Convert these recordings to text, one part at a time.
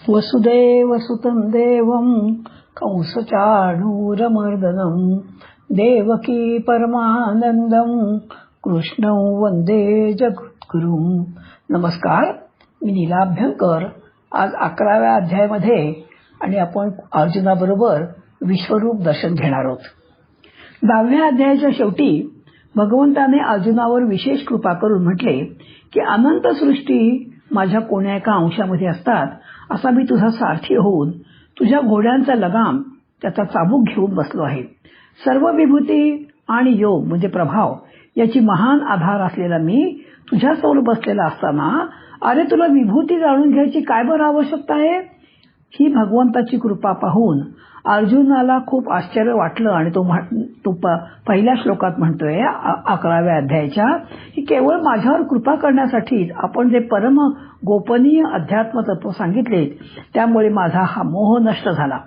वसुदेवसुतं देवं कंसचाणूरमर्दनं देवकी परमानंदं कृष्णं वंदे जगद्गुरुं. नमस्कार, मी नीला अभ्यंकर. आज 11व्या अध्यायामध्ये आणि आपण अर्जुनाबरोबर विश्वरूप दर्शन घेणार आहोत. 10व्या अध्यायाच्या शेवटी भगवंताने अर्जुनावर विशेष कृपा करून म्हटले की अनंत सृष्टी माझ्या कोण्या एका अंशामध्ये असतात, असा मी तुझा सारथी होऊन तुझ्या घोड्यांचा लगाम त्याचा चाबूक घेऊन बसलो आहे. सर्व विभूती आणि योग म्हणजे प्रभाव याची महान आधार असलेला मी तुझ्यासमोर बसलेला असताना अरे तुला विभूती जाणून घ्यायची काय बरं आवश्यकता आहे. ही भगवंताची कृपा पाहून अर्जुनाला खूप आश्चर्य वाटलं आणि तो पहिल्या श्लोकात म्हणतोय 11व्या अध्यायाच्या की केवळ माझ्यावर कृपा करण्यासाठी आपण जे परम गोपनीय अध्यात्म तत्व सांगितले त्यामुळे माझा हा मोह नष्ट झाला.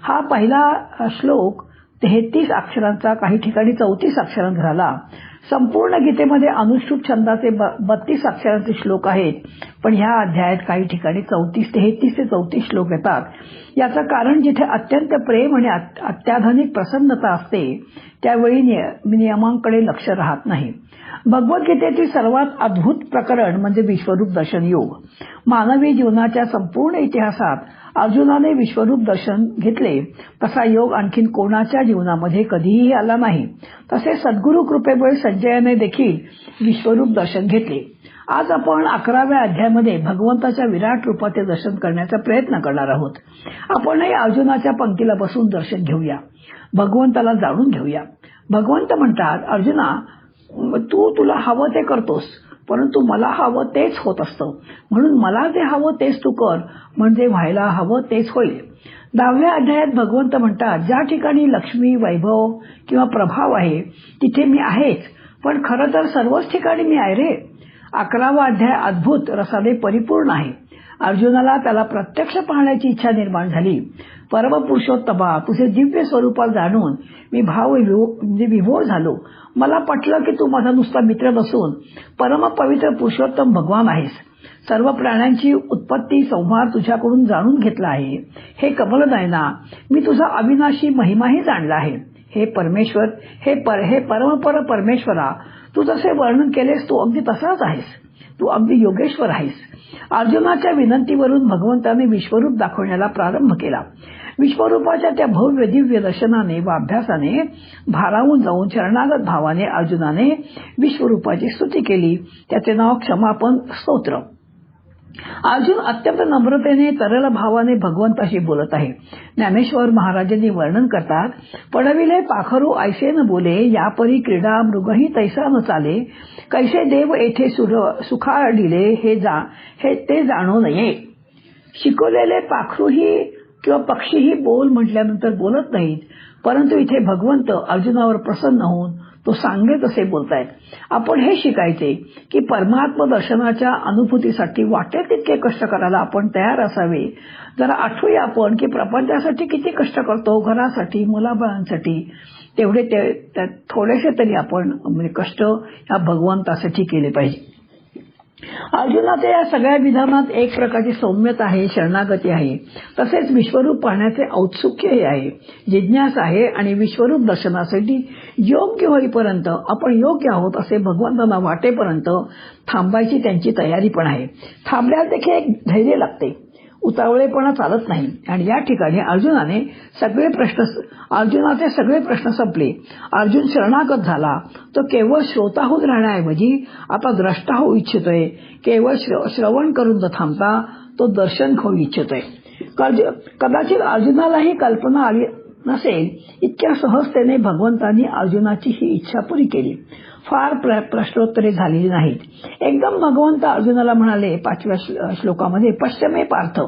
हा पहिला श्लोक 33 अक्षरांचा, काही ठिकाणी 34 अक्षरांचा झाला. संपूर्ण गीतेमध्ये अनुश्रुत छंदाचे 32 अक्षरांचे श्लोक आहेत, पण ह्या अध्यायात काही ठिकाणी 33 ते 34 श्लोक येतात. याचं कारण जिथे अत्यंत प्रेम आणि अत्याधुनिक प्रसन्नता असते त्यावेळी नियमांकडे लक्ष राहत नाही. भगवद्गीतेतील सर्वात अद्भुत प्रकरण म्हणजे विश्वरूप दर्शन योग. मानवी जीवनाच्या संपूर्ण इतिहासात अर्जुनाने विश्वरूप दर्शन घेतले तसा योग आणखीन कोणाच्या जीवनामध्ये कधीही आला नाही. तसे सद्गुरु कृपेमुळे संजयाने देखील विश्वरूप दर्शन घेतले. आज आपण 11व्या अध्यायामध्ये भगवंताच्या विराट रूपाचे दर्शन करण्याचा प्रयत्न करणार आहोत. आपणही अर्जुनाच्या पंक्तीला बसून दर्शन घेऊया, भगवंताला जाणून घेऊया. भगवंत म्हणतात, अर्जुना तुला हवं ते करतोस, परंतु मला हवं तेच होत असतं, म्हणून मला जे हवं तेच तू कर, म्हणजे व्हायला हवं तेच होईल. 10व्या अध्यायात भगवंत म्हणतात, ज्या ठिकाणी लक्ष्मी, वैभव किंवा प्रभाव आहे तिथे मी आहेच, पण खरं तर सर्वच ठिकाणी मी आहे रे. 11वा अध्याय अद्भुत रसाने परिपूर्ण आहे. अर्जुनाला त्याला प्रत्यक्ष पाहण्याची इच्छा निर्माण झाली. परमपुरुषोत्तमा तुझे दिव्य स्वरूपात जाणून मी विभोर झालो. मला पटलं की तू माझा नुसता मित्र नसून परम पवित्र पुरुषोत्तम भगवान आहेस. सर्व प्राण्यांची उत्पत्ती संहार तुझ्याकडून जाणून घेतला आहे. हे कमलनयना, मी तुझा अविनाशी महिमाही जाणला आहे. हे परमेश्वर, हे परमपर परमेश्वरा, तू जसे वर्णन केलेस तू अगदी तसाच आहेस. तू अगदी योगेश्वर आहेस. अर्जुनाच्या विनंतीवरून भगवंताने विश्वरूप दाखवण्याला प्रारंभ केला. विश्वरूपाच्या त्या भव्य दिव्य दर्शनाने व अभ्यासाने भारावून जाऊन शरणागत भावाने अर्जुनाने विश्वरूपाची स्तुती केली. त्याचे नाव क्षमापण स्तोत्र. अर्जुन अत्यंत नम्रतेने तरल भावाने भगवंताशी बोलत आहे. ज्ञानेश्वर महाराजांनी वर्णन करतात, पडविले पाखरू ऐसे न बोले, यापरी क्रीडा मृगही तैसा न चाले, कैसे देव येथे सुखाडिले हे ते जाणू नये. शिकवलेले पाखरूही किंवा पक्षीही बोल म्हटल्यानंतर बोलत नाहीत, परंतु इथे भगवंत अर्जुनावर प्रसन्न होऊन तो सांगे तसे बोलतायत. आपण हे शिकायचे की परमात्म दर्शनाच्या अनुभूतीसाठी वाटेल तितके कष्ट करायला आपण तयार असावे. जरा आठवूया आपण की प्रपंचासाठी किती कष्ट करतो, घरासाठी, मुलाबाळांसाठी. तेवढे थोडेसे तरी आपण कष्ट ह्या भगवंतासाठी केले पाहिजे. अर्जुनाच्या या सगळ्या विधानात एक प्रकारची सौम्यता आहे, शरणागती आहे. तसेच विश्वरूप पाहण्याचे औत्सुक्यही आहे, जिज्ञासा आहे आणि विश्वरूप दर्शनासाठी योग्य होईपर्यंत, आपण योग्य आहोत असे भगवंतांना वाटेपर्यंत थांबायची त्यांची तयारी पण आहे. थांबल्यास देखील एक धैर्य लागते, उतावळेपणा चालत नाही. आणि या ठिकाणी अर्जुनाचे सगळे प्रश्न संपले. अर्जुन शरणागत झाला. तो केवळ श्रोता होऊन राहण्याऐवजी आता द्रष्टा होऊ इच्छितोय. केवळ श्रवण करून न थांबता तो दर्शन घेऊ इच्छितोय. कदाचित अर्जुनालाही कल्पना आली नसेल, इतक्या सहजतेने भगवंतांनी अर्जुनाची ही इच्छा पुरी केली. फार प्रश्नोत्तरे झालेली नाहीत. एकदम भगवंत अर्जुनाला म्हणाले 5व्या श्लोकामध्ये, पश्चिमे पार्थ,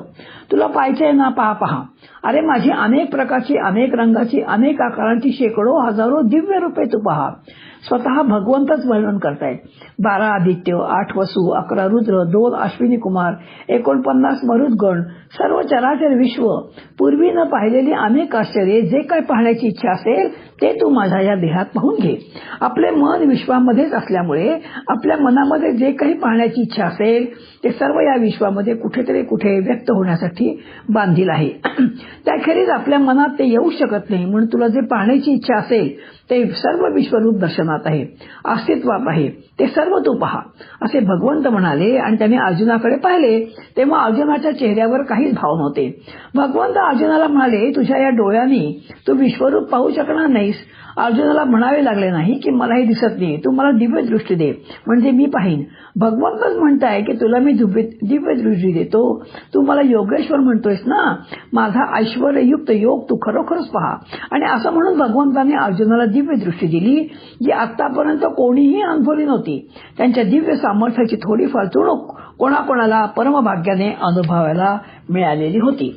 तुला पाहायचंय ना, पहा. अरे माझी अनेक प्रकारची, अनेक रंगाची, अनेक आकारांची शेकडो हजारो दिव्य रूपे तू पहा. स्वतः भगवंतच वर्णन करतायत. 12 आदित्य, 8 वसु, 11 रुद्र, 2 अश्विनी कुमार, 49 मरुद्गण, सर्व चराचर विश्व, पूर्वी न पाहिलेली अनेक आश्चर्ये, जे काय पाहण्याची इच्छा असेल ते तू माझ्या या देहात पाहून घे. आपले मन विश्वामध्येच असल्यामुळे आपल्या मनामध्ये जे काही पाहण्याची इच्छा असेल ते सर्व या विश्वामध्ये कुठेतरी कुठे व्यक्त होण्यासाठी बांधील आहे. त्याखेरीज आपल्या मनात ते येऊ शकत नाही. म्हणून तुला जे पाहण्याची इच्छा असेल ते सर्व विश्वरूप दर्शनात आहे, अस्तित्वात आहे, ते सर्व तू पहा असे भगवंत म्हणाले. आणि त्याने अर्जुनाकडे पाहिले तेव्हा अर्जुनाच्या चेहऱ्यावर काहीच भाव नव्हते. भगवंत अर्जुनाला म्हणाले, तुझ्या या डोळ्यांनी तू विश्वरूप पाहू शकणार नाहीस. अर्जुनाला म्हणावे लागले नाही की मला हे दिसत नाही, तू मला दिव्य दृष्टी दे म्हणजे मी पाहीन. भगवंतच म्हणताय की तुला मी दिव्य दृष्टी देतो, तू मला योगेश्वर म्हणतोयस ना, माझा ऐश्वर्ययुक्त योग तू खरोखरच पहा. आणि असं म्हणून भगवंताने अर्जुनाला दिव्य दृष्टी दिली जी आतापर्यंत कोणीही अनुभवली नव्हती. त्यांच्या दिव्य सामर्थ्याची थोडीफार चुणूक कोणाकोणाला परमभाग्याने अनुभवायला मिळालेली होती.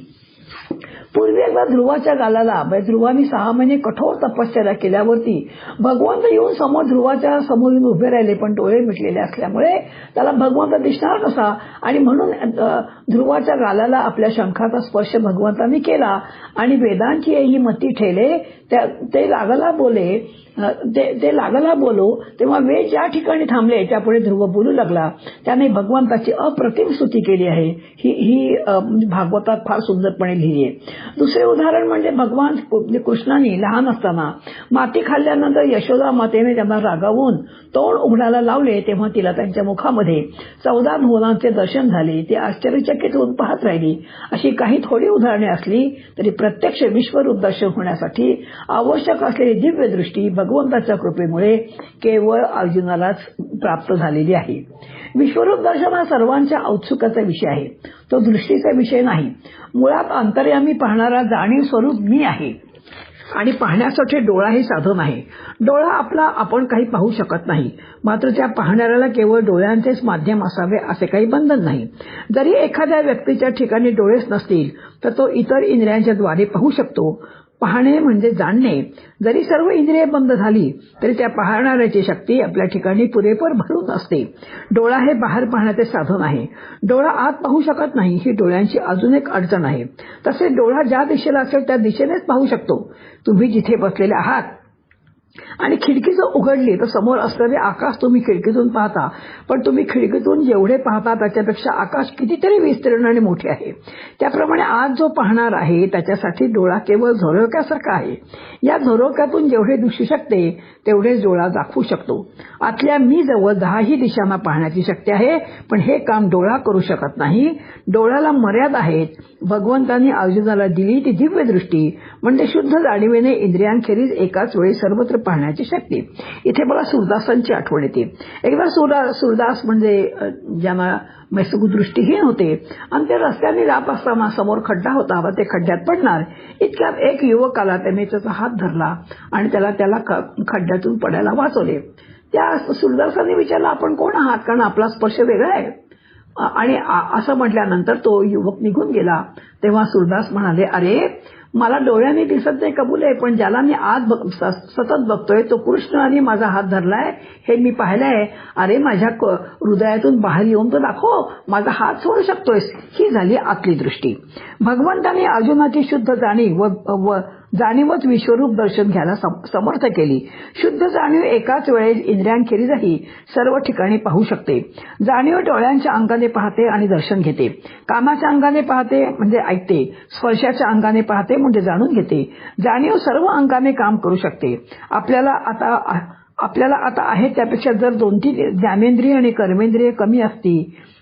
पूर्वी एकदा ध्रुवाच्या गालाला ध्रुवानी 6 महिने कठोर तपश्चर्या केल्यावरती भगवंत येऊन समोर ध्रुवाच्या समोर उभे राहिले, पण डोळे मिटलेले असल्यामुळे त्याला भगवंत दिसणार कसा. आणि म्हणून ध्रुवाच्या गालाला आपल्या शंखाचा स्पर्श भगवंतांनी केला आणि वेदांची ही मती ठेले ते लागला बोलो. तेव्हा वेद ज्या ठिकाणी थांबले त्यापुढे ध्रुव बोलू लागला. त्याने भगवंताची अप्रतिम स्तुती केली आहे. ही भागवतात फार सुंदरपणे लिहिली आहे. दुसरे उदाहरण म्हणजे भगवान कृष्णाने लहान असताना माती खाल्ल्यानंतर यशोदा मातेने त्यांना रागावून तोंड उघडायला लावले, तेव्हा तिला त्यांच्या मुखामध्ये 14 भुवनांचे दर्शन झाले. ती आश्चर्यचकित होऊन पाहत राहिली. अशी काही थोडी उदाहरणे असली तरी प्रत्यक्ष विश्वरूप दर्शन होण्यासाठी आवश्यक असलेली दिव्य दृष्टी भगवंताच्या कृपेमुळे केवळ अर्जुनालाच प्राप्त झालेली आहे. विश्वरूप दर्शन हा सर्वांच्या औत्सुक्याचा विषय आहे, तो दृष्टीचा विषय नाही. मुळात अंतर्यामी पाहणारा जाणीव स्वरूप मी आहे आणि पाहण्यासाठी डोळा हे साधन आहे. डोळा आपण काही पाहू शकत नाही, मात्र त्या पाहणाऱ्याला केवळ डोळ्यांचेच माध्यम असावे असे काही बंधन नाही. जरी एखाद्या व्यक्तीच्या ठिकाणी डोळेच नसतील तर तो इतर इंद्रियांच्या द्वारे पाहू शकतो. पाहणे म्हणजे जाणणे. जरी सर्व इंद्रिये बंद झाली तरी त्या पाहणाऱ्याची शक्ती आपल्या ठिकाणी पुरेपूर भरून असते. डोळा हे बाहेर पाहण्याचे साधन आहे. डोळा आत पाहू शकत नाही, ही डोळ्यांची अजून एक अडचण आहे. तसेच डोळा ज्या दिशेला असेल त्या दिशेनेच पाहू शकतो. तुम्ही जिथे बसलेले आहात आणि खिडकी जर उघडली तर समोर असलेले आकाश तुम्ही खिडकीतून पाहता, पण तुम्ही खिडकीतून जेवढे पाहता त्याच्यापेक्षा आकाश कितीतरी विस्तीर्णाने मोठे आहे. त्याप्रमाणे आज जो पाहणार आहे त्याच्यासाठी डोळा केवळ झरोक्यासारखा आहे. या झरोक्यातून जेवढे दिसू शकते तेवढेच डोळा दाखवू शकतो. आतल्या मी जवळ 10ही दिशांना पाहण्याची शक्ती आहे, पण हे काम डोळा करू शकत नाही. डोळ्याला मर्यादा आहेत. भगवंतांनी अर्जुनाला दिली ती दिव्य दृष्टी म्हणजे शुद्ध जाणीवेने इंद्रियांखेरीज एकाच वेळी सर्वत्र पाहण्याची शक्ती. इथे मला सूरदासांची आठवण येते. एकदा सूरदास म्हणजे ज्यांना दृष्टीहीन होते आणि ते रस्त्याने जात असताना समोर खड्डा होता व ते खड्ड्यात पडणार. इतक्यात एक युवक आला, त्याने त्याचा हात धरला आणि त्याला खड्ड्यातून पडायला वाचवले. त्या सूरदासांनी विचारलं, आपण कोण आहात, कारण आपला स्पर्श वेगळा आहे. आणि असं म्हटल्यानंतर तो युवक निघून गेला. तेव्हा सूरदास म्हणाले, अरे मला डोळ्यांनी दिसत नाही कबूल आहे, पण ज्याला मी आज सतत बघतोय तो कृष्णाने माझा हात धरलाय हे मी पाहिलंय. अरे माझ्या हृदयातून बाहेर येऊन तर दाखव, माझा हात सोडू शकतोयस. ही झाली आतली दृष्टी. भगवंताने अर्जुनाची शुद्ध जाणीवच विश्वरूप दर्शन घ्यायला समर्थ केली. शुद्ध जाणीव एकाच वेळेस इंद्रियांखेरीजही सर्व ठिकाणी पाहू शकते. जाणीव डोळ्यांच्या अंगाने पाहते आणि दर्शन घेते, कानाच्या अंगाने पाहते म्हणजे ऐकते, स्पर्शाच्या अंगाने पाहते म्हणजे जाणून घेते. जाणीव सर्व अंगाने काम करू शकते. आपल्याला आता आहे त्यापेक्षा जर 2-3 ज्ञानेंद्रिय आणि कर्मेंद्रिय कमी असती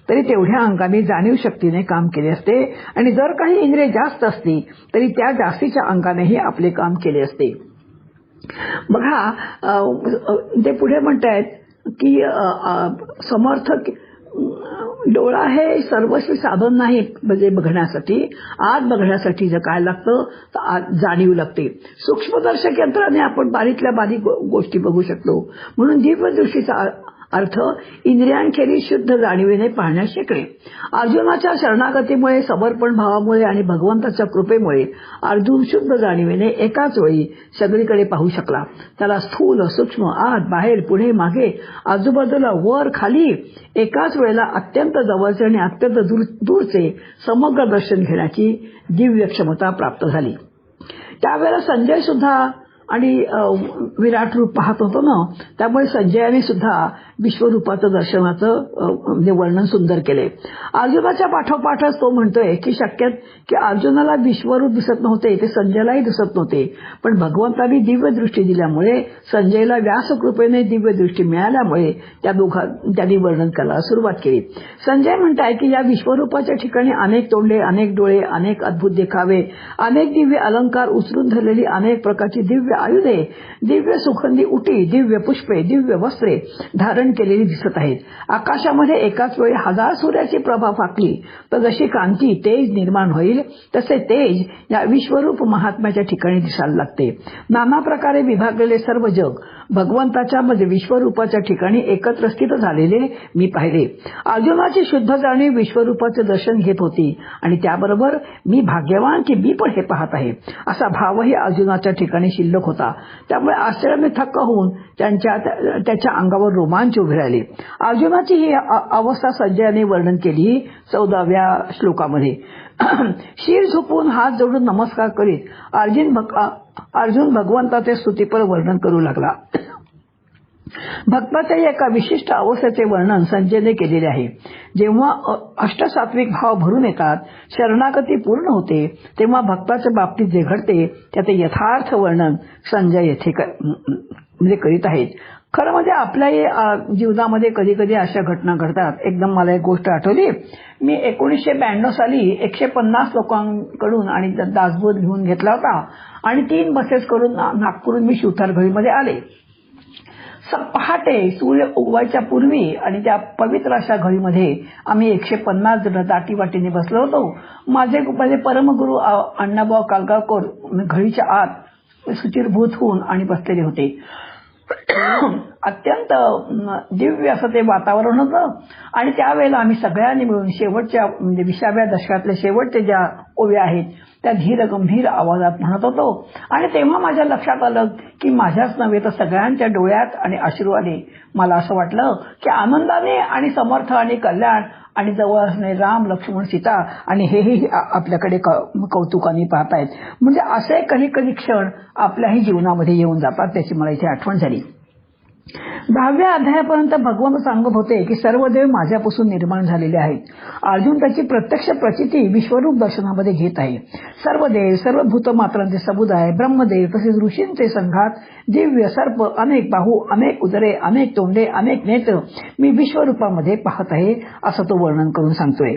तरी तेवढ्या अंगाने जाणीव शक्तीने काम केले असते, आणि जर काही इंद्रिय जास्त असती तरी त्या जास्तीच्या अंगानेही आपले काम केले असते. बघा, ते पुढे म्हणतायत की समर्थक डोळा हे सर्वस्वी साधन नाही म्हणजे बघण्यासाठी. आज बघण्यासाठी जर काय लागतं तर जाणीव लागते. सूक्ष्मदर्शक यंत्राने आपण बारीकल्या बारीक गोष्टी बघू शकतो. म्हणून दिव्य दृष्टीचा अर्थ इंद्रियांखेरीज शुद्ध जाणीवेने पाहण्यास शिकणे. अर्जुनाच्या शरणागतीमुळे, समर्पण भावामुळे आणि भगवंताच्या कृपेमुळे अर्जुन शुद्ध जाणीवेने एकाच वेळी सगळीकडे पाहू शकला. त्याला स्थूल, सूक्ष्म, आत, बाहेर, पुढे, मागे, आजूबाजूला, वर, खाली एकाच वेळेला अत्यंत जवळचे आणि अत्यंत दूरचे समग्र दर्शन घेण्याची दिव्य क्षमता प्राप्त झाली. त्यावेळेला संजय सुद्धा आणि विराट रूप पाहत होतो ना, त्यामुळे संजयाने सुद्धा विश्वरूपाचं दर्शनाचं म्हणजे वर्णन सुंदर केले. अर्जुनाच्या पाठोपाठच तो म्हणतोय की शक्य की अर्जुनाला विश्वरूप दिसत नव्हते, ते संजयलाही दिसत नव्हते, पण भगवंतांनी दिव्य दृष्टी दिल्यामुळे संजयला व्यासकृपेने दिव्य दृष्टी मिळाल्यामुळे त्यांनी वर्णन करायला सुरुवात केली. संजय म्हणताय की या विश्वरूपाच्या ठिकाणी अनेक तोंडे, अनेक डोळे, अनेक अद्भुत देखावे, अनेक दिव्य अलंकार, उचलून धरलेली अनेक प्रकारची दिव्य आयुधे, दिव्य सुगंधी उटी, दिव्य पुष्पे, दिव्य वस्त्रे धारण केलेली दिसत आहेत. आकाशामध्ये एकाच वेळी 1000 सूर्याची प्रभा फाकली तर जशी कांती तेज निर्माण होईल तसे तेज या विश्वरूप महात्म्याच्या ठिकाणी दिसायला लागते. नाना प्रकारे विभागलेले सर्व जग भगवंताच्या मध्ये विश्वरूपाच्या ठिकाणी एकत्र स्थित झालेले मी पाहिले. अर्जुनाची शुद्ध जाणीव विश्वरूपाचे दर्शन घेत होती आणि त्याबरोबर मी भाग्यवान की मी पण हे पाहत आहे असा भावही अर्जुनाच्या ठिकाणी शिल्लक होता. त्यामुळे आश्चर्याने थक्क होऊन त्याच्या अंगावर रोमांच उभे राहिले. अर्जुनाची ही अवस्था संजयाने वर्णन केली 14व्या श्लोकामध्ये. शीर झोपून हात जोडून नमस्कार करीत अर्जुन भगवंताचे स्तुतीपर वर्णन करू लागला. भक्ताच्या एका विशिष्ट अवस्थेचे वर्णन संजयने केलेले आहे. जेव्हा अष्टसात्विक भाव भरून येतात, शरणागती पूर्ण होते, तेव्हा भक्ताच्या बाबतीत जे घडते त्याचे यथार्थ वर्णन संजय येथे करीत आहेत. खरं म्हणजे आपल्या जीवनामध्ये कधी कधी अशा घटना घडतात. एकदम मला एक गोष्ट आठवली. मी 1992 साली 150 लोकांकडून आणि दासबोध घेऊन घेतला होता आणि 3 बसेस करून नागपूरहून मी शिवथारघळीमध्ये आले. पहाटे सूर्य उगवायच्या पूर्वी आणि त्या पवित्र अशा घळीमध्ये आम्ही 150 जण दाटीवाटीने बसलो होतो. माझे परमगुरू अण्णाभाऊ कालगावकर घळीच्या आत सुचिरभूत होऊन आणि बसलेले होते. अत्यंत दिव्य असं ते वातावरण होतं आणि त्यावेळेला आम्ही सगळ्यांनी मिळून शेवटच्या म्हणजे 20व्या दशकातल्या शेवटच्या ज्या ओव्या आहेत त्या धीर गंभीर आवाजात म्हणत होतो. आणि तेव्हा माझ्या लक्षात आलं की माझ्याच नव्हे तर सगळ्यांच्या डोळ्यात आणि अश्रू आले. मला असं वाटलं की आनंदाने आणि समर्थ आणि कल्याण आणि जवळ असणे राम, लक्ष्मण, सीता आणि हेही आपल्याकडे कौतुकाने पाहतायत. म्हणजे असे काही कधी क्षण आपल्याही जीवनामध्ये येऊन जातात. त्याची मला इथे आठवण झाली. 10व्या अध्यायापर्यंत भगवंत सांगत होते की सर्व देव माझ्यापासून निर्माण झालेले आहेत. अर्जुन त्याची प्रत्यक्ष प्रचिती विश्वरूप दर्शनामध्ये घेत आहे. सर्व देव, सर्व भूतमात्रांचे समुदाय, ब्रह्मदेव तसेच ऋषींचे संघात, दिव्य सर्प, अनेक बाहू, अनेक उदरे, अनेक तोंडे, अनेक नेत्र मी विश्वरूपामध्ये पाहत आहे असं तो वर्णन करून सांगतोय.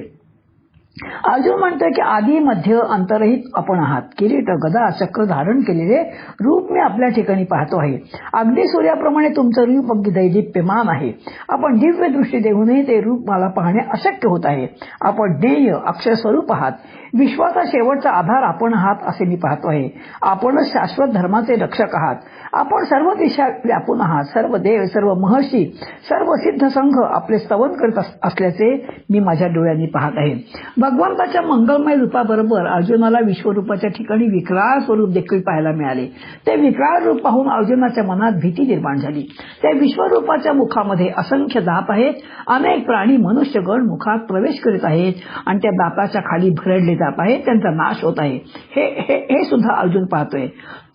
अर्जुन म्हणतोय की आधी मध्य अंतरहित आपण आहात. किरीट, गदा, चक्र धारण केलेले रूप मी आपल्या ठिकाणी पाहतो आहे. अगदी सूर्याप्रमाणे तुमचं रूप अगदी दैदिप्यमान आहे. आपण दिव्य दृष्टी देऊनही ते रूप मला पाहणे अशक्य होत आहे. आपण ध्येय अक्षर स्वरूप आहात. विश्वाचा शेवटचा आधार आपण आहात असे मी पाहतो आहे. आपणच शाश्वत धर्माचे रक्षक आहात. आपण सर्व दिशा व्यापून आहात. सर्व देव, सर्व महर्षी, सर्व सिद्ध संघ आपले स्तवन करत असल्याचे मी माझ्या डोळ्यांनी पाहत आहे. भगवंताच्या मंगलमय रूपाबरोबर अर्जुनाला विश्वरूपाच्या ठिकाणी विक्राळ स्वरूप देखील पाहायला मिळाले. ते विक्राळ रूप पाहून अर्जुनाच्या मनात भीती निर्माण झाली. त्या विश्वरूपाच्या मुखामध्ये असंख्य दात आहेत. अनेक प्राणी, मनुष्यगण मुखात प्रवेश करीत आहेत आणि त्या दाताच्या खाली भरडले जात आहेत. त्यांचा नाश होत आहे. हे सुद्धा अर्जुन पाहतोय.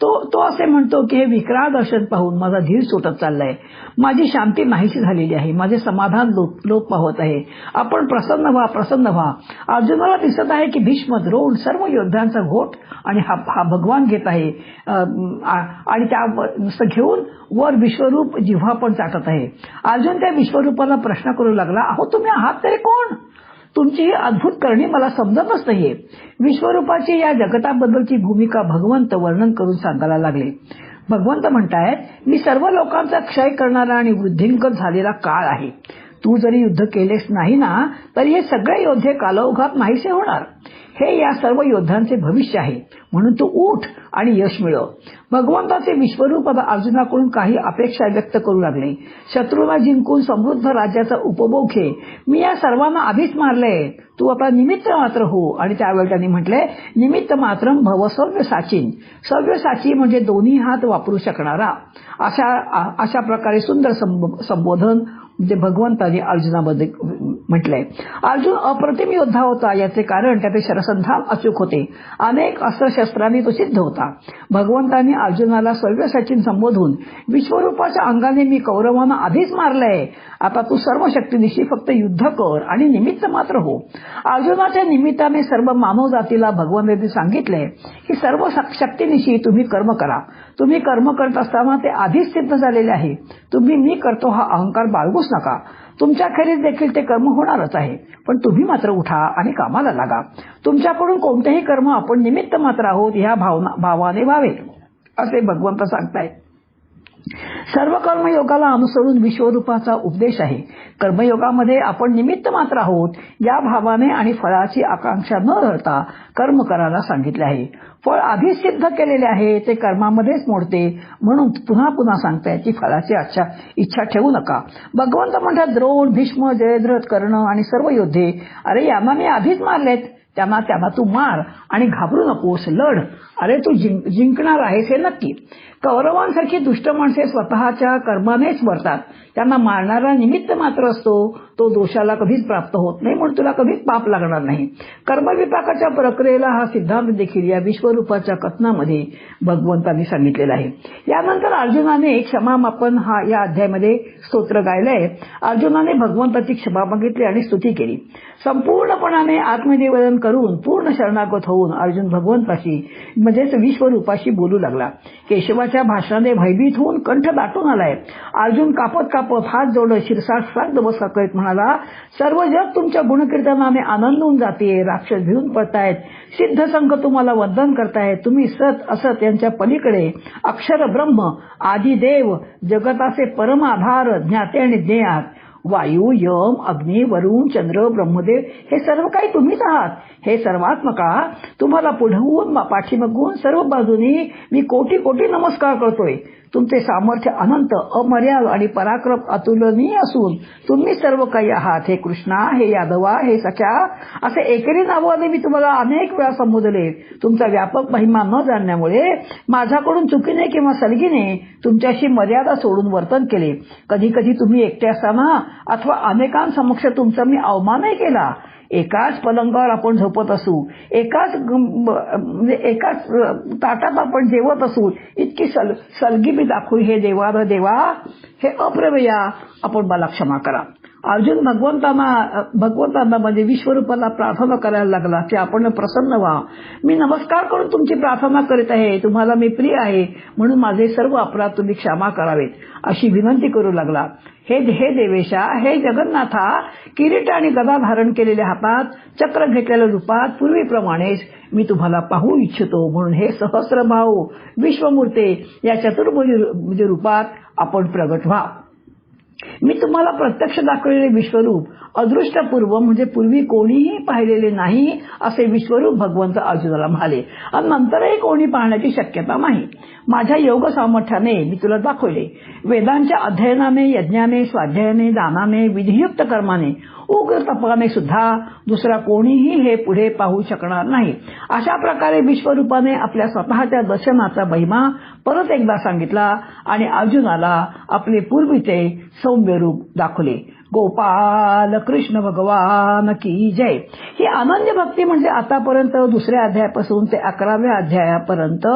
तो असे म्हणतो की हे विक्राळ दर्शन पाहून माझा धीर सुटत चाललाय. माझी शांती नाहीशी झालेली आहे. माझे समाधान लोप पावत आहे. आपण प्रसन्न व्हा, प्रसन्न व्हा. अर्जुनाला दिसत आहे की भीष्म, द्रोण सर्व योद्ध्यांचा घोट आणि हा भगवान घेत आहे आणि त्या घेऊन वर विश्वरूप जिव्हा पण चाटत आहे. अर्जुन त्या विश्वरूपाला प्रश्न करू लागला, अहो तुम्ही आहात तरी कोण? तुमची ही अद्भुत करणी मला समजतच नाहीये. विश्वरूपाची या जगताबद्दलची भूमिका भगवंत वर्णन करून सांगायला लागले. भगवंत म्हणतायत, मी सर्व लोकांचा क्षय करणारा आणि वृद्धिंगत झालेला काळ आहे. तू जरी युद्ध केलेस नाही ना तरी हे सगळे योद्धे कालौघात नाहीसे होणार. हे या सर्व योद्ध्यांचे भविष्य आहे. म्हणून तू उठ आणि यश मिळव. भगवंताचे विश्वरूप अर्जुनाकडून काही अपेक्षा व्यक्त करू लागले. शत्रूला जिंकून समृद्ध राज्याचा उपभोग घे. मी या सर्वांना आधीच मारले. तू आता निमित्त मात्र हो. आणि त्यावेळी त्यांनी म्हटले, निमित्त मात्रम भव सव्य साचीन. सव्य साची म्हणजे दोन्ही हात वापरू शकणारा. अशा प्रकारे सुंदर संबोधन म्हणजे भगवंताने अर्जुनाबद्दल म्हटलंय. अर्जुन अप्रतिम योद्धा होता. याचे कारण त्याचे शरसंधान अचूक होते. अनेक अस्त्रशस्त्रांनी तो सिद्ध होता. भगवंतांनी अर्जुनाला सव्य सचिन संबोधून विश्वरूपाच्या अंगाने मी कौरवांना आधीच मारलंय. आता तू सर्व शक्तीनिशी फक्त युद्ध कर आणि निमित्त मात्र हो. अर्जुनाच्या निमित्ताने सर्व मानव जातीला भगवंतांनी सांगितलंय की सर्व शक्तीनिशी तुम्ही कर्म करा. तुम्ही कर्म करत असताना ते आधीच सिद्ध झालेले आहे. तुम्ही मी करतो हा अहंकार बाळगूच नका. तुमच्या खेरीज देखील ते कर्म होणारच आहे. पण तुम्ही मात्र उठा आणि कामाला लागा. तुमच्याकडून कोणतेही कर्म आपण निमित्त मात्र आहोत ह्या भावाने व्हावे असे भगवंत सांगतायत. सर्व कर्मयोगाला अनुसरून विश्वरूपाचा उपदेश आहे. कर्मयोगामध्ये आपण निमित्त मात्र आहोत या भावाने आणि फळाची आकांक्षा न धरता कर्म करायला सांगितले आहे. फळ आधीच सिद्ध केलेले आहे ते कर्मामध्येच मोडते. म्हणून पुन्हा पुन्हा सांगताय की फळाची इच्छा ठेवू नका. भगवंत म्हणतात द्रोण, भीष्म, जयद्रथ, कर्ण आणि सर्व योद्धे, अरे यांना मी आधीच मारलेत. त्यांना तू मार आणि घाबरू नकोस, लढ. अरे तू जिंकणार आहेस हे नक्की. कौरवांसारखी दुष्ट माणसे स्वतःच्या कर्मानेच मरतात. त्यांना मारणारा निमित्त मात्र असतो. तो दोषाला कधीच प्राप्त होत नाही. म्हणून तुला कधीच पाप लागणार नाही. कर्मविपाकाच्या प्रक्रियेला हा सिद्धांत देखील या विश्वरूपाच्या कथनामध्ये भगवंतांनी सांगितलेला आहे. यानंतर अर्जुनाने क्षमामापन या अध्यायामध्ये स्तोत्र गायलंय. अर्जुनाने भगवंताची क्षमा मागितली आणि स्तुती केली. संपूर्णपणाने आत्मनिवेदन करून पूर्ण शरणागत होऊन अर्जुन भगवंताशी म्हणजेच विश्वरूपाशी बोलू लागला. केशवाच्या भाषणाने भयभीत होऊन कंठ दाटून आलाय. अर्जुन कापत कापत हात जोडत शिरसाट नमस्कार करीत म्हणाला, सर्व जग तुमच्या गुणकीर्तनाने आनंदून जाते. राक्षस भिवून पडतायत. सिद्ध संघ तुम्हाला वंदन करतायत. तुम्ही सत असत यांच्या पलीकडे अक्षर ब्रह्म आदी देव, जगताचे परमाधार, ज्ञाते आणि ज्ञेयात, वायू, यम, अग्नी, वरुण, चंद्र, ब्रह्मदेव हे सर्व काही तुम्हीच आहात. हे सर्वात्मका, तुम्हाला पुढून पाठीमागून सर्व बाजूनी मी कोटी कोटी नमस्कार करतोय. तुमचे सामर्थ्य अनंत, अमर्याद आणि पराक्रम अतुलनीय असून तुम्ही सर्व काही आहात. हे कृष्णा, हे यादवा, हे सख्या असे एकेरी नावाने मी तुम्हाला अनेक वेळा संबोधले. तुमचा व्यापक महिमा न जाणण्यामुळे माझ्याकडून चुकीने किंवा सलगीने तुमच्याशी मर्यादा सोडून वर्तन केले. कधी कधी तुम्ही एकटे असताना अथवा अनेकांसमक्ष तुमचा मी अवमानही केला. एकाच पलंगावर आपण झोपत असू, एकाच ताटात आपण जेवत असू, इतकी सलगी मी दाखवू हे देवा हे अप्रमेया, आपण मला क्षमा करा. अर्जुन भगवंतांना म्हणजे विश्वरूपाला प्रार्थना करायला लागला की आपण प्रसन्न व्हा. मी नमस्कार करून तुमची प्रार्थना करीत आहे. तुम्हाला मी प्रिय आहे म्हणून माझे सर्व अपराध तुम्ही क्षमा करावेत अशी विनंती करू लागला. हे देवेशा, हे जगन्नाथा, किरीट आणि गदा धारण केलेल्या हातात, चक्र घेतलेल्या रूपात पूर्वीप्रमाणेच मी तुम्हाला पाहू इच्छितो. म्हणून हे सहस्रभाऊ विश्वमूर्ते या चतुर्भुज रूपात आपण प्रगट व्हा. मी तुम्हाला प्रत्यक्ष दाखवलेले विश्वरूप अदृष्टपूर्व म्हणजे पूर्वी कोणीही पाहिलेले नाही असे विश्वरूप भगवंत अर्जुनाला म्हणाले. आणि नंतरही कोणी पाहण्याची शक्यता नाही. माझ्या योग सामर्थ्याने मी तुला दाखवले. वेदांच्या अध्ययनाने, यज्ञाने, स्वाध्यायाने, दानाने, विधियुक्त कर्माने, उग्र तपाने सुद्धा दुसरा कोणीही हे पुढे पाहू शकणार नाही. अशा प्रकारे विश्वरूपाने आपल्या स्वतःच्या दर्शनाचा महिमा परत एकदा सांगितला आणि अर्जुनाला आपले पूर्वीचे सौम्य रूप दाखवले. गोपाल कृष्ण भगवान की जय. ही अनन्य भक्ती म्हणजे आतापर्यंत दुसऱ्या अध्यायापासून ते 11व्या अध्यायापर्यंत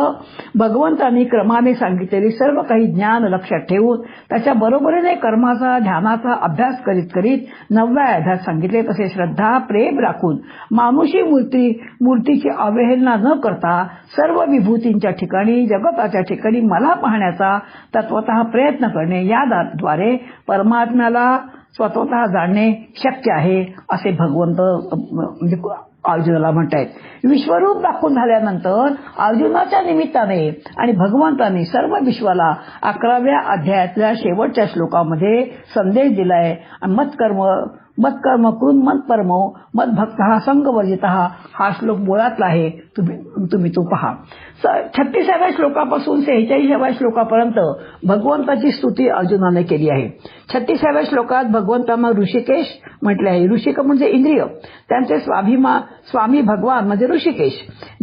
भगवंतांनी क्रमाने सांगितलेली सर्व काही ज्ञान लक्षात ठेवून त्याच्या बरोबरीने कर्माचा, ध्यानाचा अभ्यास करीत करीत 9व्या अध्यायात सांगितले तसे श्रद्धा, प्रेम राखून मानुषी मूर्तीची अवहेलना न करता सर्व विभूतींच्या ठिकाणी, जगताच्या ठिकाणी मला पाहण्याचा तत्वतः प्रयत्न करणे. याद्वारे परमात्म्याला स्वतः जाणणे शक्य आहे असे भगवंत म्हणजे अर्जुनाला म्हणतायत. विश्वरूप दाखवून झाल्यानंतर अर्जुनाच्या निमित्ताने आणि भगवंतांनी सर्व विश्वाला 11व्या अध्यायातल्या शेवटच्या श्लोकामध्ये संदेश दिलाय. मत्कर्म कृन मत्परमो मद्भक्तः संगवर्जितः हा श्लोक मुळातला आहे. तुम्ही तो पहा. 36व्या श्लोकापासून 46व्या श्लोकापर्यंत भगवंताची स्तुती अर्जुनाने केली आहे. 36व्या श्लोकात भगवंतांना ऋषिकेश म्हटले आहे. ऋषिक म्हणजे इंद्रिय. त्यांचे स्वामी भगवान म्हणजे ऋषिकेश.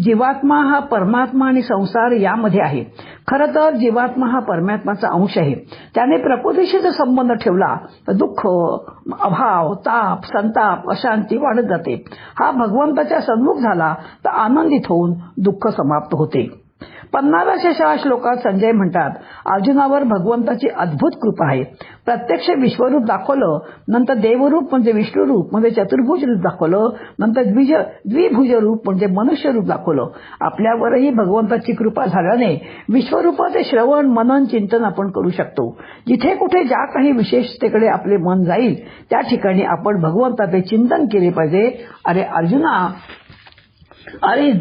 जीवात्मा हा परमात्मा आणि संसार यामध्ये आहे. खरं तर जीवात्मा हा परमात्म्याचा अंश आहे. त्याने प्रकृतीशी जर संबंध ठेवला तर दुःख, अभाव, ताप, संताप, अशांती वाढत जाते. हा भगवंताच्या सन्मुख झाला तर आनंदित होऊन दुःख समाप्त होते. 50व्या श्लोकात संजय म्हणतात, अर्जुनावर भगवंताची अद्भुत कृपा आहे. प्रत्यक्ष विश्वरूप दाखवलं, नंतर देवरूप म्हणजे विष्णुरूप म्हणजे चतुर्भुज रूप दाखवलं, नंतर द्विभुज रूप म्हणजे मनुष्य रूप दाखवलं. आपल्यावरही भगवंताची कृपा झाल्याने विश्वरूपाचे श्रवण, मनन, चिंतन आपण करू शकतो. जिथे कुठे ज्या काही विशेषतेकडे आपले मन जाईल त्या ठिकाणी आपण भगवंताचे चिंतन केले पाहिजे. अरे अर्जुना, अरे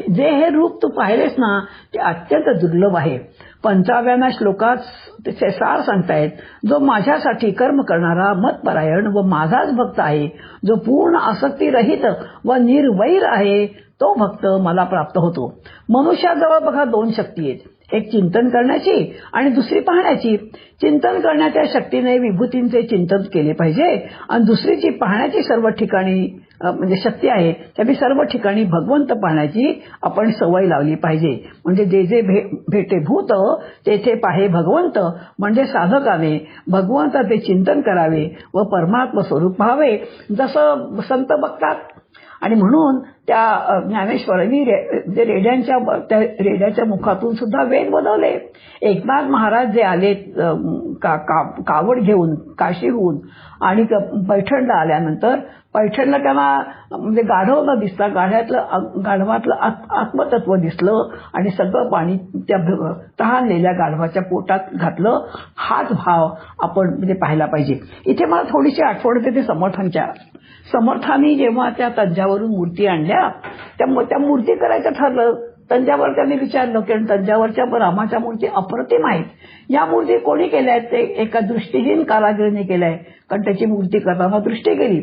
जे हे रूप तू पाहिलेस ना ते अत्यंत दुर्लभ आहे. 55व्या श्लोकात त्याचे सार सांगतायत, जो माझ्यासाठी कर्म करणारा, मतपरायण व माझाच भक्त आहे, जो पूर्ण आसक्तीरहित व निर्वैर आहे, तो भक्त मला प्राप्त होतो. मनुष्याजवळ बघा 2 शक्ती आहेत, एक चिंतन करण्याची आणि दुसरी पाहण्याची. चिंतन करण्याच्या शक्तीने विभूतींचे चिंतन केले पाहिजे आणि दुसरी जी पाहण्याची सर्व ठिकाणी म्हणजे शक्ती आहे त्याची सर्व ठिकाणी भगवंत पाहण्याची आपण सवय लावली पाहिजे. म्हणजे जे जे भेटे भूत तेथे पाहे भगवंत, म्हणजे साधकाने भगवंताचे चिंतन करावे व परमात्मा स्वरूप पाहावे, जसं संत बघतात. आणि म्हणून त्या ज्ञानेश्वरांनी जे रेड्याच्या मुखातून सुद्धा वेद बनवले. एकनाथ महाराज जे आले कावड घेऊन काशीहून आणि पैठणला आल्यानंतर पैठणला त्यांना म्हणजे गाढव न दिसता गाढवातलं आत्मतत्व दिसलं आणि सगळं पाणी त्या तहानलेल्या गाढवाच्या पोटात घातलं. हाच भाव आपण म्हणजे पाहायला पाहिजे. इथे मला थोडीशी आठवण येते ते समर्थांच्या. समर्थांनी जेव्हा त्या तंजावरून मूर्ती आणल्या, त्या मूर्ती करायचं ठरलं. तंजावर त्यांनी विचारलं की तंजावरच्या रामाच्या मूर्ती अप्रतिम आहेत, या मूर्ती कोणी केल्या आहेत? ते एका दृष्टीहीन कारागिरीने केल्याय, कारण त्याची मूर्ती करताना दृष्टी गेली.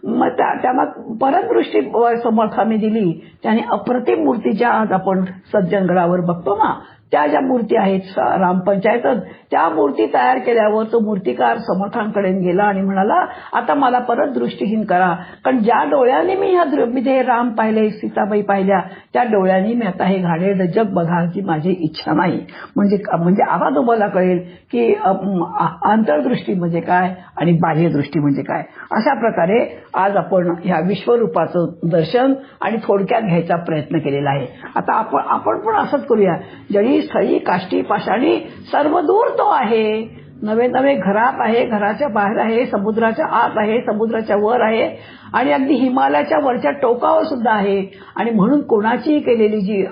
मग त्यांना परत दृष्टी समर्थांनी दिली. त्याने अप्रतिम मूर्तीच्या आज आपण सज्जनगडावर बघतो ना, त्या ज्या मूर्ती आहेत रामपंचायतच, त्या मूर्ती तयार केल्यावर तो मूर्तिकार समर्थांकडे गेला आणि म्हणाला, आता मला परत दृष्टीहीन करा, कारण ज्या डोळ्याने मी हे राम पाहिले, सीताबाई पाहिल्या, त्या डोळ्यांनी मी आता हे घाणेरड जग बघायची माझी इच्छा नाही. म्हणजे आता तुम्हाला कळेल की अंतर्दृष्टी म्हणजे काय आणि बाह्यदृष्टी म्हणजे काय. अशा प्रकारे आज आपण ह्या विश्वरूपाचं दर्शन आणि थोडक्यात घ्यायचा प्रयत्न केलेला आहे. आता आपण पण असंच करूया. जळी स्थळी काष्टी पाषाणी सर्व दूर तो आहे. नवे नवे घरात आहे, घराच्या बाहेर आहे, समुद्राच्या आत आहे, समुद्राच्या वर आहे आणि अगदी हिमालयाच्या वरच्या टोकावर सुद्धा आहे. आणि म्हणून कोणाचीही केलेली जी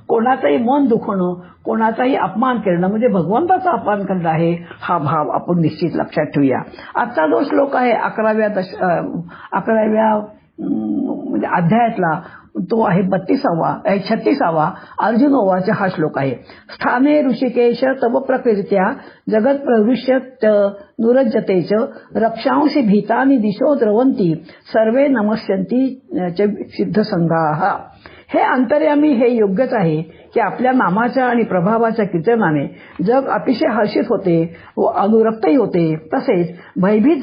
कोणाचंही मन दुखवणं, कोणाचाही अपमान करणं म्हणजे भगवंताचा अपमान करणं आहे. हा भाव आपण निश्चित लक्षात ठेवूया. आजचा जो श्लोक आहे 11व्या म्हणजे अध्यायातला, तो आहे 36वा अर्जुनोवाचा हा श्लोक आहे. स्थाने ऋषिकेश तव प्रकृत्या जगत प्रवृष्य नुरज्यते च रक्षांसी भीतानि दिशो द्रवंती सर्वे नमस्यन्ति च सिद्धसंघाः. हे अंतर्यामी, हे योग्यच आहे की आपल्या नामाच्या आणि प्रभावाच्या कीर्तनाने जग अतिशय हर्षित होते व अनुरक्तही होते. तसेच भयभीत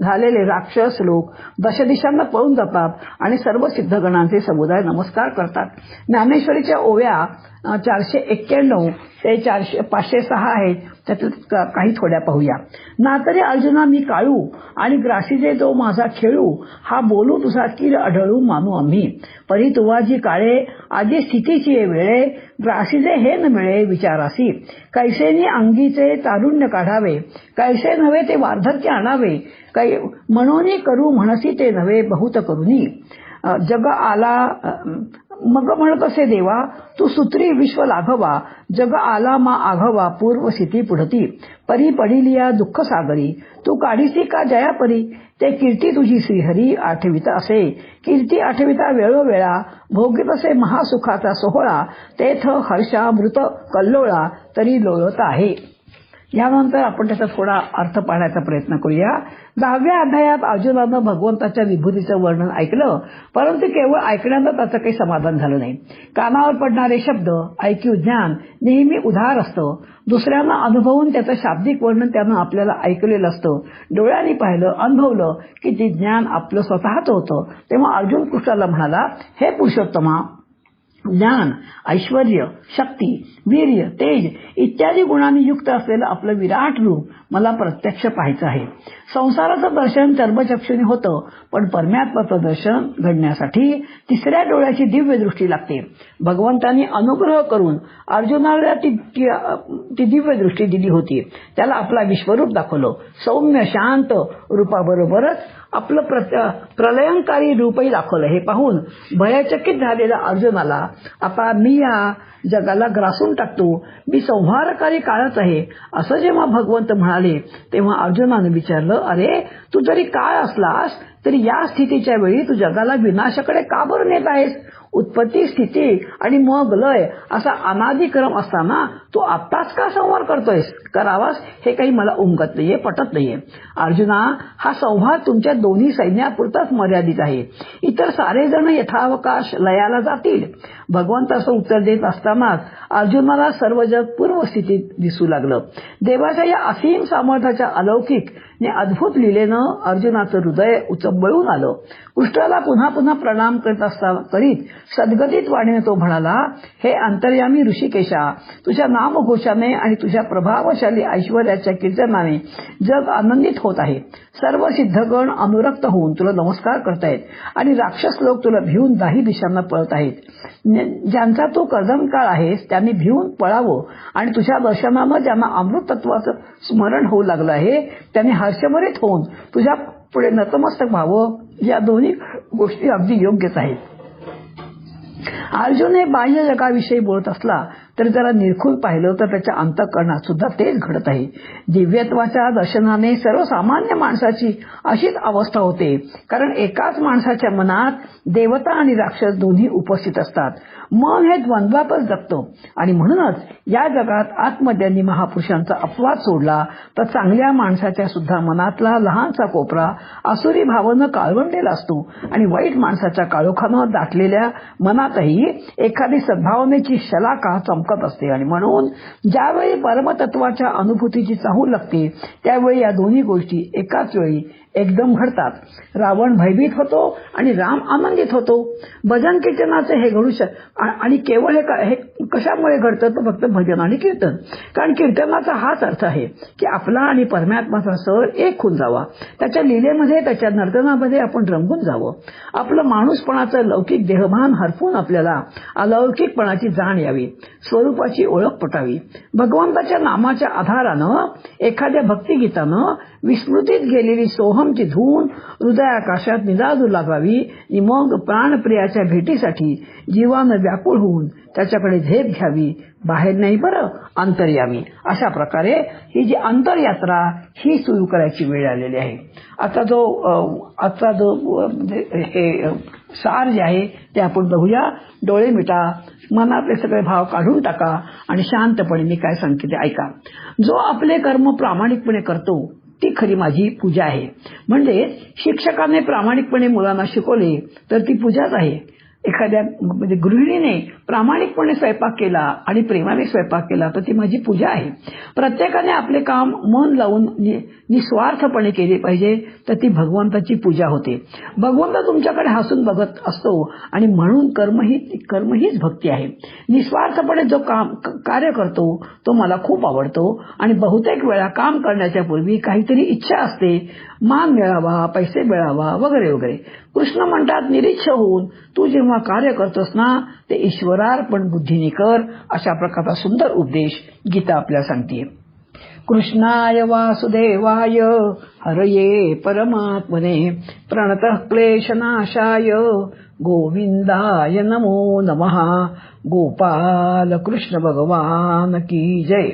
झालेले राक्षस लोक दशदिशांना पळून जातात आणि सर्व सिद्धगणांचे समुदाय नमस्कार करतात. ज्ञानेश्वरीच्या ओव्या 491 ते 506 आहेत, त्यातून काही थोड्या पाहूया. नातरे अर्जुना मी काळू आणि ग्रासीजे जो माझा खेळू, हा बोलू तुझा किर आढळू मानू आम्ही. परी तुवाजी काळे आजी स्थितीची वेळे, ग्रासीजे हे न मिळे विचारासी. कैसेनी अंगीचे तारुण्य काढावे, कैसे नव्हे ते वार्धक्य आणावे, म्हणून करू म्हणसी ते नव्हे बहुत करुनी. जग आला मग म्हणत असे देवा, तू सूत्री विश्व लाघवा, जग आला मा आघवा पूर्व स्थिती पुढती. परी पडिलिया दुःख सागरी, तू काढीसी का जया परी. ते कीर्ती तुझी श्रीहरी आठविता असे, कीर्ती आठविता वेळोवेळा, भोगित असे महासुखाचा सोहळा. तेथ हर्षामृत कल्लोळा, तरी लोळत आहे. यानंतर आपण त्याचा थोडा अर्थ पाहण्याचा प्रयत्न करूया. 10व्या अध्यायात अर्जुनानं भगवंताच्या विभूतीचं वर्णन ऐकलं, परंतु केवळ ऐकण्यानं त्याचं काही समाधान झालं नाही. कानावर पडणारे शब्द, ऐक्यू ज्ञान नेहमी उधार असतं. दुसऱ्यांना अनुभवून त्याचं शाब्दिक वर्णन त्यानं आपल्याला ऐकलेलं असतं. डोळ्यांनी पाहिलं, अनुभवलं की ते ज्ञान आपलं स्वतःच होतं. तेव्हा अर्जुन कृष्णाला म्हणाला, हे पुरुषोत्तमा, ज्ञान, ऐश्वर्य, शक्ती, वीर्य, तेज इत्यादी गुणांनी युक्त असलेलं आपलं विराट रूप मला प्रत्यक्ष पाहायचं आहे. संसाराचं दर्शन चर्मचक्षुनी होतं, पण परमात्म्याचं दर्शन घडण्यासाठी तिसऱ्या डोळ्याची दिव्य दृष्टी लागते. भगवंतांनी अनुग्रह करून अर्जुनाला ती दिव्य दृष्टी दिली होती. त्याला आपला विश्वरूप दाखवलं. सौम्य शांत रूपाबरोबरच आपलं प्रलयंकारी रूपही दाखवलं. हे पाहून भयचकित झालेल्या अर्जुनाला आता मी या जगाला ग्रासून टाकतो, मी संहारकारी काळच आहे असं जेव्हा भगवंत म्हणाले, तेव्हा अर्जुनाने विचारलं, अरे तू जरी काळ असलास तरी या स्थितीच्या वेळी तू जगाला विनाशाकडे का बरं नेत आहेस? उत्पत्ती, स्थिती आणि मग लय असा अनादिक्रम असताना तू आत्ताच का संहार करतोयस? करावास हे काही मला उमगत नाहीये, पटत नाहीये. अर्जुना, हा संहार तुमच्या दोन्ही सैन्यापुरताच मर्यादित आहे. इतर सारे जण यथावकाश लयाला जातील. भगवंत असं उत्तर देत असतानाच अर्जुनाला सर्व जग पूर्वस्थितीत दिसू लागलं. देवाच्या या असीम सामर्थ्याच्या अलौकिक ने अद्भुत लीलेनं अर्जुनाचं हृदय उचंबळून आलं. कृष्णाला पुन्हा पुन्हा प्रणाम करीत सद्गतीत वाणीने तो म्हणाला, हे अंतर्यामी ऋषिकेशा, तुझ्या नामघोषाने आणि तुझ्या प्रभावशाली ऐश्वर्याच्या कीर्तनाने जग आनंदित होत आहे. सर्व सिद्धगण अनुरक्त होऊन तुला नमस्कार करतायत आणि राक्षस लोक तुला भिवून दाही दिशांना पळत आहेत. ज्यांचा तू कर्दमकाळ आहेस त्यांनी भिवून पळावं आणि तुझ्या दर्शनानं ज्यांना अमृत तत्वाचं स्मरण होऊ लागलं आहे त्यांनी हर्षभरित होऊन तुझ्या पुढे नतमस्तक व्हावं. या दोन्ही गोष्टी अगदी योग्यच आहेत. अर्जुन हे बाह्य जगाविषयी बोलत असला तरी त्याला निरखून पाहिलं तर त्याच्या अंतःकरणात सुद्धा तेच घडत आहे. दिव्यत्वाच्या दर्शनाने सर्वसामान्य माणसाची अशीच अवस्था होते, कारण एकाच माणसाच्या मनात देवता आणि राक्षस दोन्ही उपस्थित असतात. मन हे द्वंद्वातच जगतं आणि म्हणूनच या जगात आत्मज्ञानी महापुरुषांचा अपवाद सोडला तर चांगल्या माणसाच्या सुद्धा मनातला लहानसा कोपरा आसुरी भावानं काळवंडलेला असतो आणि वाईट माणसाच्या काळोखानं दाटलेल्या मनातही एखादी सद्भावनेची शलाका चमकत असते. आणि म्हणून ज्यावेळी परमतत्वाच्या अनुभूतीची चाहूल लागते त्यावेळी या दोन्ही गोष्टी एकाच वेळी एकदम घडतात. रावण भयभीत होतो आणि राम आनंदित होतो. भजन कीर्तनाचे हे घडू आणि केवळ हे कशामुळे घडतं तर फक्त भजन आणि कीर्तन. कारण कीर्तनाचा हाच अर्थ आहे की आपला आणि परमात्माचा सर एक होऊन जावा. त्याच्या लीलेमध्ये, त्याच्या नर्तनामध्ये आपण रंगून जावं. आपलं माणूसपणाचं लौकिक देहभान हरपून आपल्याला अलौकिकपणाची जाण यावी, स्वरूपाची ओळख पटावी. भगवंताच्या नामाच्या आधारानं एखाद्या भक्तिगीतानं विस्मृतीत गेलेली सोहमची धून हृदयाकाशात निजाजू लागावी आणि मग प्राणप्रियाच्या भेटीसाठी जीवानं व्याकुळ होऊन त्याच्याकडे झेप घ्यावी. बाहेर नाही बरं, अंतर्यामी. अशा प्रकारे ही जी अंतरयात्रा ही सुरू करायची वेळ आलेली आहे. आजचा जो हे सार जे आहे ते आपण बघूया. डोळे मिटा, मनातले सगळे भाव काढून टाका आणि शांतपणे मी काय सांगते ते ऐका. जो आपले कर्म प्रामाणिकपणे करतो ती खरी माझी पूजा आहे. म्हणजे शिक्षकाने प्रामाणिकपणे मुलांना शिकवले तर ती पूजाच आहे. एखाद्या म्हणजे गृहिणीने प्रामाणिकपणे स्वयंपाक केला आणि प्रेमाने स्वयंपाक केला तर ती माझी पूजा आहे. प्रत्येकाने आपले काम मन लावून निस्वार्थपणे केले पाहिजे तर ती भगवंताची पूजा होते. भगवंत तुमच्याकडे हसून बघत असतो आणि म्हणून कर्म हीच भक्ती आहे. निस्वार्थपणे जो कार्य करतो तो मला खूप आवडतो आणि बहुतेक वेळा काम करण्याच्या पूर्वी काहीतरी इच्छा असते, मान मिळावा, पैसे मिळावा वगैरे वगैरे. कृष्ण म्हणतात, निरीच्छ होऊन तू जेव्हा कार्य करतोस ना ते ईश्वरार्पण बुद्धीने कर. अशा प्रकारचा सुंदर उपदेश गीता आपल्याला सांगते. कृष्णाय वासुदेवाय हरये परमात्मने प्रणतः क्लेशनाशाय गोविंदाय नमो नमः. गोपाल कृष्ण भगवान की जय.